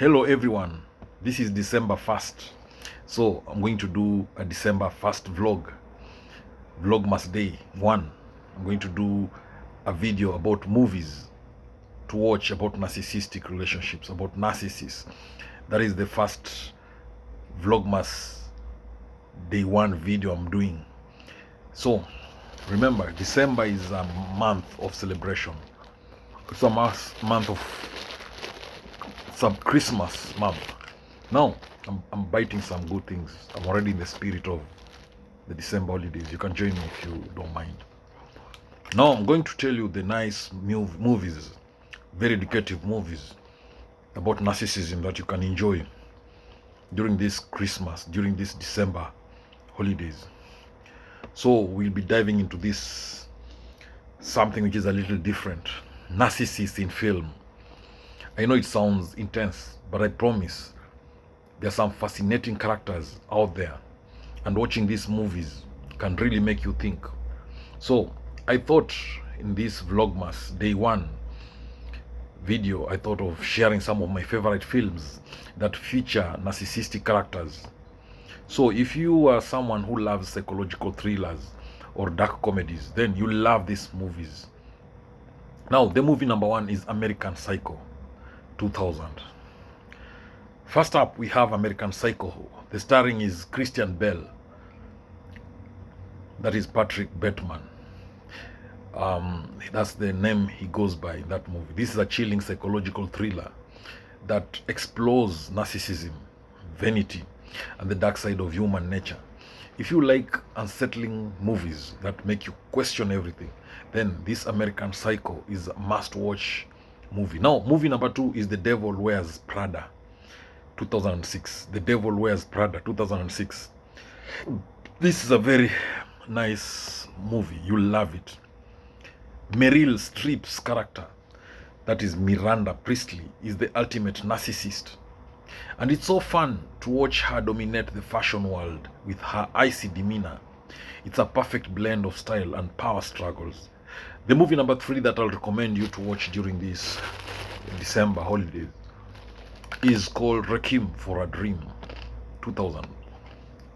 Hello everyone, this is December 1st, so I'm going to do a December 1st vlog, Vlogmas day 1. I'm going to do a video about movies to watch about narcissistic relationships, about narcissists. That is the first Vlogmas day 1 video I'm doing. So remember, December is a month of celebration. It's a month of Christmas month. Now I'm biting some good things. I'm already in the spirit of the December holidays. You can join me if you don't mind. Now I'm going to tell you the nice movies, very educative movies about narcissism that you can enjoy during this Christmas, during this December holidays. So we'll be diving into this, something which is a little different. Narcissists in film. I know it sounds intense, but I promise there are some fascinating characters out there, and watching these movies can really make you think. So I thought in this Vlogmas day 1 video, I thought of sharing some of my favorite films that feature narcissistic characters. So if you are someone who loves psychological thrillers or dark comedies, then you love these movies. Now the movie number 1 is American Psycho 2000. First up, we have American Psycho. The starring is Christian Bale. That is Patrick Bateman. That's the name he goes by in that movie. This is a chilling psychological thriller that explores narcissism, vanity, and the dark side of human nature. If you like unsettling movies that make you question everything, then this American Psycho is a must-watch movie. Now, movie number 2 is The Devil Wears Prada 2006. The Devil Wears Prada 2006. This is a very nice movie. You'll love it. Meryl Streep's character, that is Miranda Priestley, is the ultimate narcissist. And it's so fun to watch her dominate the fashion world with her icy demeanor. It's a perfect blend of style and power struggles. The movie number 3 that I'll recommend you to watch during this December holidays is called Requiem for a Dream 2000.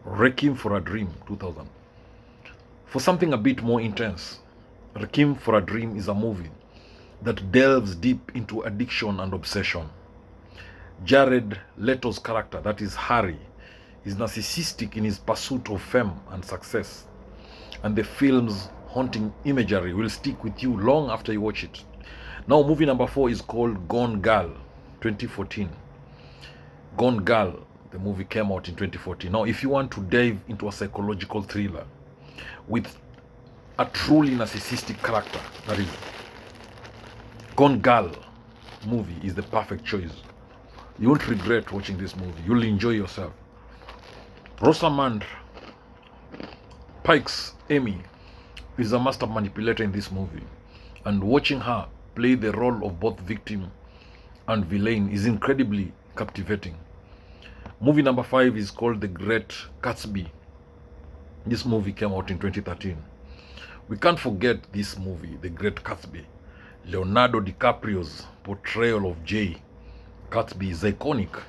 Requiem for a Dream 2000. For something a bit more intense, Requiem for a Dream is a movie that delves deep into addiction and obsession. Jared Leto's character, that is Harry, is narcissistic in his pursuit of fame and success, and the film's haunting imagery will stick with you long after you watch it. Now, movie number 4 is called Gone Girl 2014. Gone Girl, the movie came out in 2014. Now, if you want to dive into a psychological thriller with a truly narcissistic character, that is Gone Girl movie is the perfect choice. You won't regret watching this movie. You'll enjoy yourself. Rosamund Pike's Amy is a master manipulator in this movie, and watching her play the role of both victim and villain is incredibly captivating. Movie number 5 is called The Great Gatsby. This movie came out in 2013. We can't forget this movie, The Great Gatsby. Leonardo DiCaprio's portrayal of Jay Gatsby is iconic.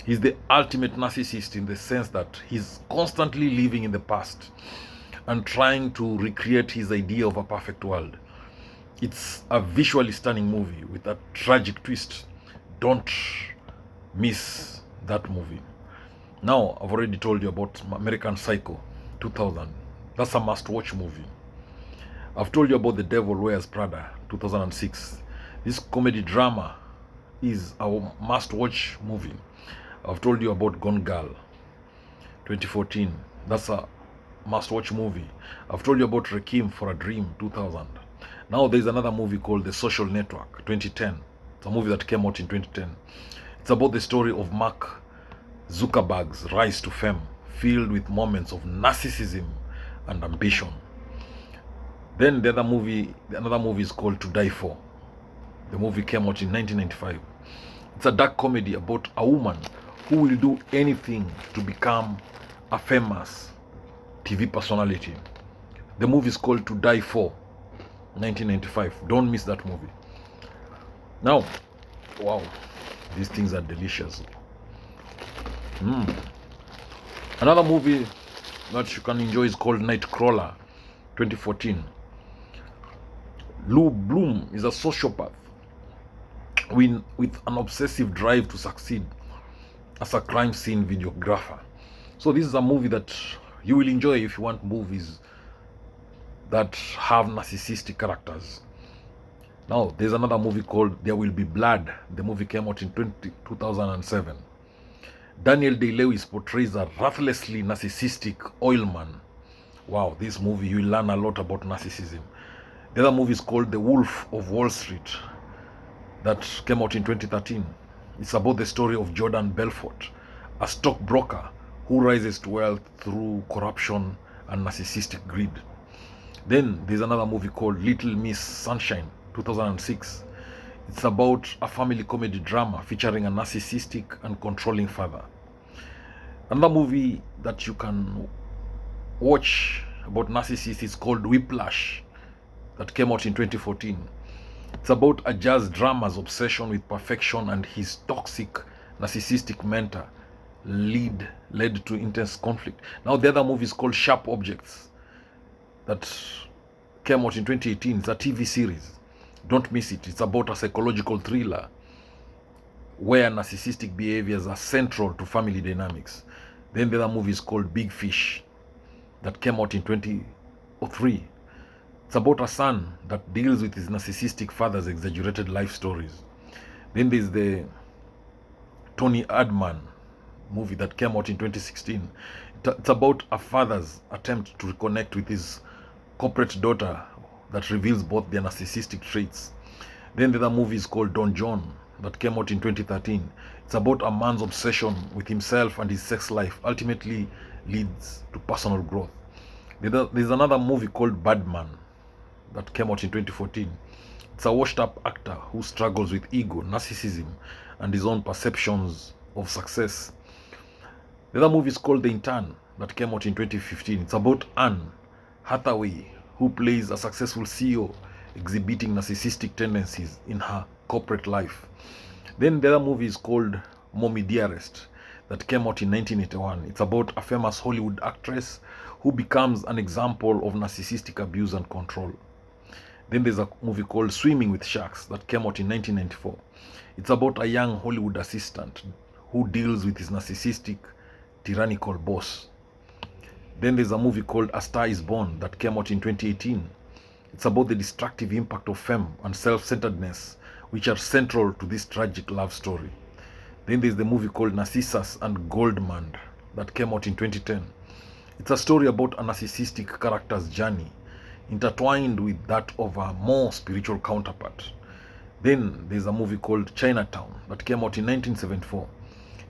He's the ultimate narcissist in the sense that he's constantly living in the past and trying to recreate his idea of a perfect world. It's a visually stunning movie with a tragic twist. Don't miss that movie. Now, I've already told you about American Psycho 2000. That's a must-watch movie. I've told you about The Devil Wears Prada 2006. This comedy drama is a must-watch movie. I've told you about Gone Girl 2014. That's a must-watch movie. I've told you about Requiem for a Dream 2000. Now there's another movie called The Social Network 2010. It's a movie that came out in 2010. It's about the story of Mark Zuckerberg's rise to fame, filled with moments of narcissism and ambition. Then another movie is called To Die For. The movie came out in 1995. It's a dark comedy about a woman who will do anything to become a famous TV personality. The movie is called To Die For, 1995. Don't miss that movie. Now, wow, These things are delicious. Another movie that you can enjoy is called Nightcrawler, 2014. Lou Bloom is a sociopath with an obsessive drive to succeed as a crime scene videographer. So this is a movie that you will enjoy if you want movies that have narcissistic characters. Now, there's another movie called There Will Be Blood. The movie came out in 2007. Daniel Day-Lewis portrays a ruthlessly narcissistic oilman. Wow, this movie, you will learn a lot about narcissism. The other movie is called The Wolf of Wall Street, that came out in 2013. It's about the story of Jordan Belfort, a stockbroker who rises to wealth through corruption and narcissistic greed. Then there's another movie called Little Miss Sunshine, 2006. It's about a family comedy drama featuring a narcissistic and controlling father. Another movie that you can watch about narcissists is called Whiplash, that came out in 2014. It's about a jazz drummer's obsession with perfection and his toxic narcissistic mentor led to intense conflict. Now the other movie is called Sharp Objects, that came out in 2018. It's a TV series. Don't miss it. It's about a psychological thriller where narcissistic behaviors are central to family dynamics. Then the other movie is called Big Fish, that came out in 2003. It's about a son that deals with his narcissistic father's exaggerated life stories. Then there's the Tony Erdmann movie that came out in 2016. It's about a father's attempt to reconnect with his corporate daughter that reveals both their narcissistic traits. Then the other movie is called Don John, that came out in 2013. It's about a man's obsession with himself and his sex life ultimately leads to personal growth. There's another movie called Badman that came out in 2014. It's a washed up actor who struggles with ego, narcissism, and his own perceptions of success. The other movie is called The Intern, that came out in 2015. It's about Anne Hathaway, who plays a successful CEO exhibiting narcissistic tendencies in her corporate life. Then the other movie is called Mommy Dearest, that came out in 1981. It's about a famous Hollywood actress who becomes an example of narcissistic abuse and control. Then there's a movie called Swimming with Sharks that came out in 1994. It's about a young Hollywood assistant who deals with his narcissistic, tyrannical boss. Then there's a movie called A Star is Born that came out in 2018. It's about the destructive impact of fame and self-centeredness, which are central to this tragic love story. Then there's the movie called Narcissus and Goldmund that came out in 2010. It's a story about a narcissistic character's journey, intertwined with that of a more spiritual counterpart. Then there's a movie called Chinatown that came out in 1974.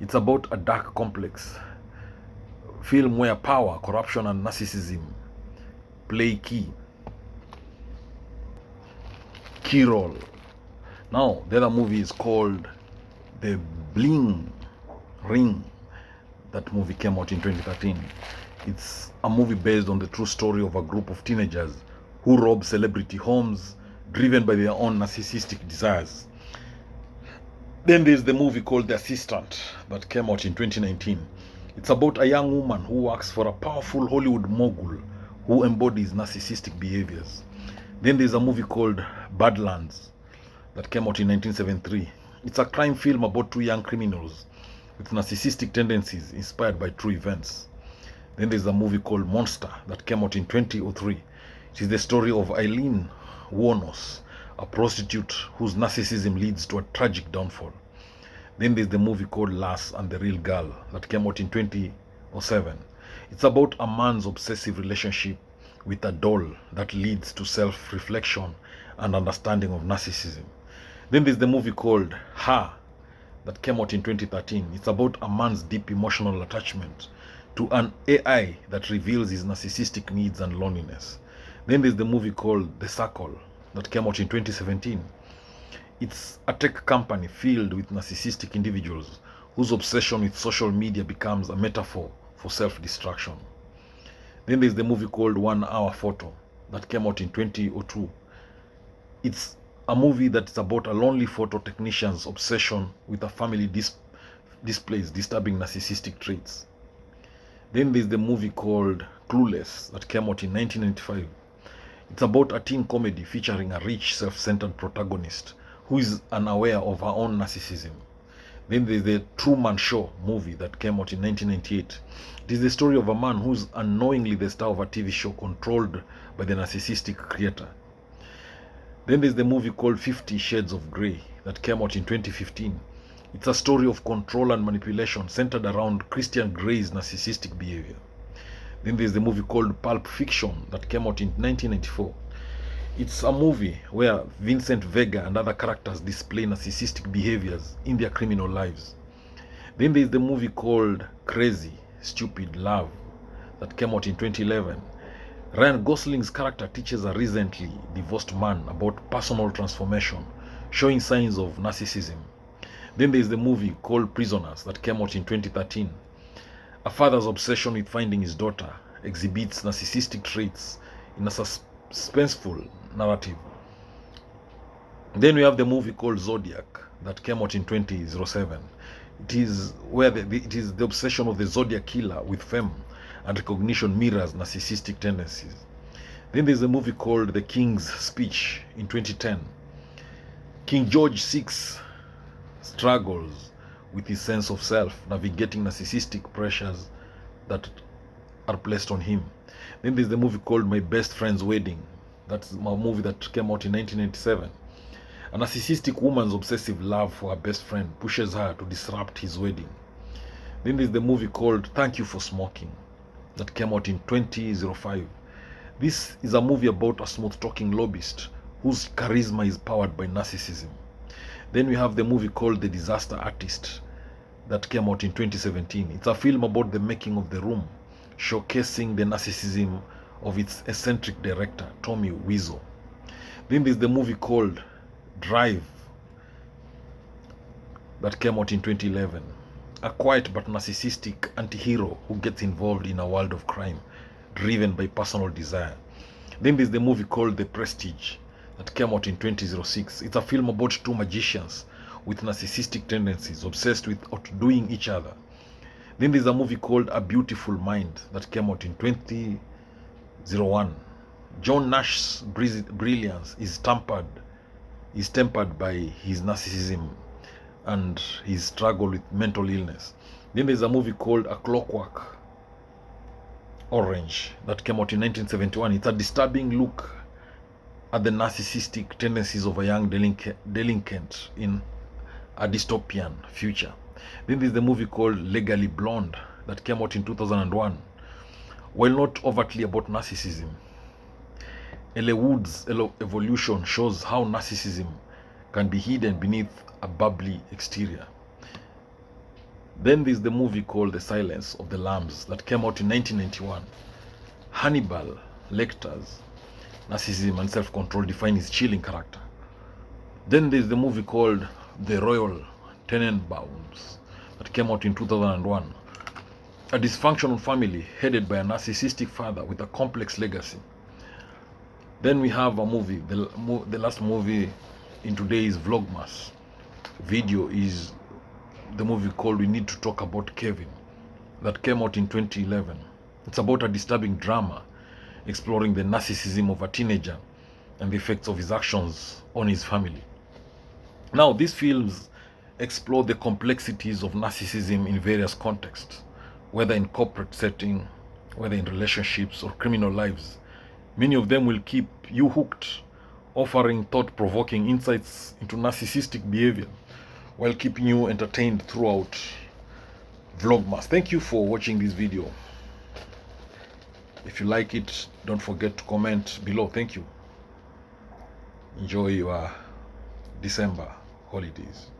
It's about a dark, complex film where power, corruption, and narcissism play key role. Now, the other movie is called The Bling Ring. That movie came out in 2013. It's a movie based on the true story of a group of teenagers who rob celebrity homes, driven by their own narcissistic desires. Then there's the movie called The Assistant that came out in 2019. It's about a young woman who works for a powerful Hollywood mogul who embodies narcissistic behaviors. Then there's a movie called Badlands that came out in 1973. It's a crime film about two young criminals with narcissistic tendencies inspired by true events. Then there's a movie called Monster that came out in 2003. It is the story of Eileen Wuornos, a prostitute whose narcissism leads to a tragic downfall. Then there's the movie called Lass and the Real Girl that came out in 2007. It's about a man's obsessive relationship with a doll that leads to self-reflection and understanding of narcissism. Then there's the movie called Her that came out in 2013. It's about a man's deep emotional attachment to an AI that reveals his narcissistic needs and loneliness. Then there's the movie called The Circle that came out in 2017. It's a tech company filled with narcissistic individuals whose obsession with social media becomes a metaphor for self-destruction. Then there's the movie called 1 Hour Photo that came out in 2002. It's a movie that's about a lonely photo technician's obsession with a family displays disturbing narcissistic traits. Then there's the movie called Clueless that came out in 1995. It's about a teen comedy featuring a rich, self-centered protagonist who is unaware of her own narcissism. Then there's the Truman Show movie that came out in 1998. It is the story of a man who's unknowingly the star of a TV show controlled by the narcissistic creator. Then there's the movie called 50 Shades of Grey that came out in 2015. It's a story of control and manipulation centered around Christian Grey's narcissistic behavior. Then there's the movie called Pulp Fiction that came out in 1994. It's a movie where Vincent Vega and other characters display narcissistic behaviors in their criminal lives. Then there's the movie called Crazy Stupid Love that came out in 2011. Ryan Gosling's character teaches a recently divorced man about personal transformation, showing signs of narcissism. Then there's the movie called Prisoners that came out in 2013. A father's obsession with finding his daughter exhibits narcissistic traits in a suspenseful narrative. Then we have the movie called Zodiac that came out in 2007. It is the obsession of the Zodiac killer with fame and recognition mirrors narcissistic tendencies. Then there's a movie called The King's Speech in 2010. King George VI struggles with his sense of self, navigating narcissistic pressures that are placed on him. Then there's the movie called My Best Friend's Wedding. That's a movie that came out in 1997. A narcissistic woman's obsessive love for her best friend pushes her to disrupt his wedding. Then there's the movie called Thank You for Smoking that came out in 2005. This is a movie about a smooth-talking lobbyist whose charisma is powered by narcissism. Then we have the movie called The Disaster Artist that came out in 2017. It's a film about the making of The Room, showcasing the narcissism of its eccentric director, Tommy Wiseau. Then there's the movie called Drive that came out in 2011. A quiet but narcissistic anti-hero who gets involved in a world of crime, driven by personal desire. Then there's the movie called The Prestige that came out in 2006. It's a film about two magicians with narcissistic tendencies, obsessed with outdoing each other. Then there's a movie called A Beautiful Mind that came out in 2001. John Nash's brilliance is tempered by his narcissism and his struggle with mental illness. Then there's a movie called A Clockwork Orange that came out in 1971. It's a disturbing look at the narcissistic tendencies of a young delinquent in a dystopian future. Then there's the movie called Legally Blonde that came out in 2001. While not overtly about narcissism, Elle Wood's evolution shows how narcissism can be hidden beneath a bubbly exterior. Then there's the movie called The Silence of the Lambs that came out in 1991. Hannibal Lecter's narcissism and self-control define his chilling character. Then there's the movie called The Royal Tenenbaums that came out in 2001. A dysfunctional family headed by a narcissistic father with a complex legacy. Then we have a movie, the last movie in today's Vlogmas video is the movie called We Need to Talk About Kevin that came out in 2011. It's about a disturbing drama exploring the narcissism of a teenager and the effects of his actions on his family. Now, these films explore the complexities of narcissism in various contexts, whether in corporate setting, whether in relationships or criminal lives. Many of them will keep you hooked, offering thought-provoking insights into narcissistic behavior while keeping you entertained throughout Vlogmas. Thank you for watching this video. If you like it, don't forget to comment below. Thank you. Enjoy your December holidays.